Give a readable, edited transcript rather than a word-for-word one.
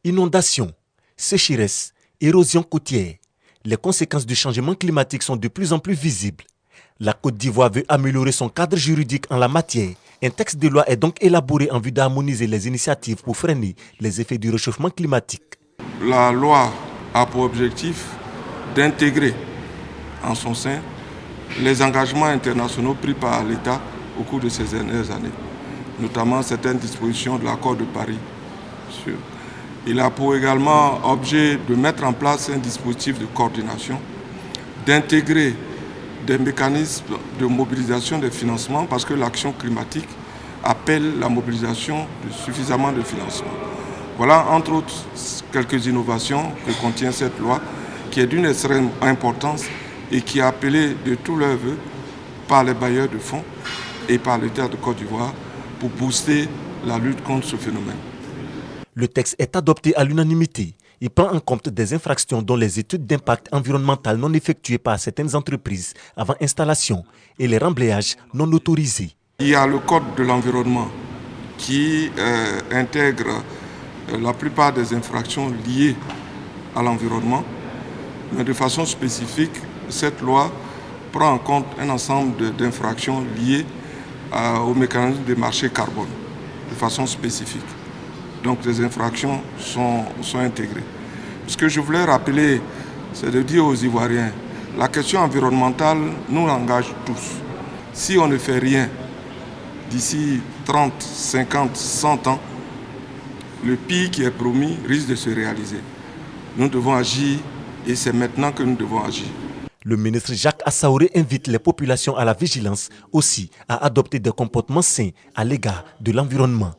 Inondations, sécheresse, érosion côtière. Les conséquences du changement climatique sont de plus en plus visibles. La Côte d'Ivoire veut améliorer son cadre juridique en la matière. Un texte de loi est donc élaboré en vue d'harmoniser les initiatives pour freiner les effets du réchauffement climatique. La loi a pour objectif d'intégrer en son sein les engagements internationaux pris par l'État au cours de ces dernières années, notamment certaines dispositions de l'accord de Paris. Il a pour également objet de mettre en place un dispositif de coordination, d'intégrer des mécanismes de mobilisation des financements parce que l'action climatique appelle la mobilisation de suffisamment de financements. Voilà entre autres quelques innovations que contient cette loi qui est d'une extrême importance et qui est appelée de tout leur vœu par les bailleurs de fonds et par l'État de Côte d'Ivoire pour booster la lutte contre ce phénomène. Le texte est adopté à l'unanimité. Il prend en compte des infractions dont les études d'impact environnemental non effectuées par certaines entreprises avant installation et les remblayages non autorisés. Il y a le code de l'environnement qui intègre la plupart des infractions liées à l'environnement, mais de façon spécifique, cette loi prend en compte un ensemble d'infractions liées au mécanisme des marchés carbone, de façon spécifique. Donc les infractions sont intégrées. Ce que je voulais rappeler, c'est de dire aux Ivoiriens, la question environnementale nous engage tous. Si on ne fait rien d'ici 30, 50, 100 ans, le pire qui est promis risque de se réaliser. Nous devons agir et c'est maintenant que nous devons agir. Le ministre Jacques Assaouré invite les populations à la vigilance, aussi à adopter des comportements sains à l'égard de l'environnement.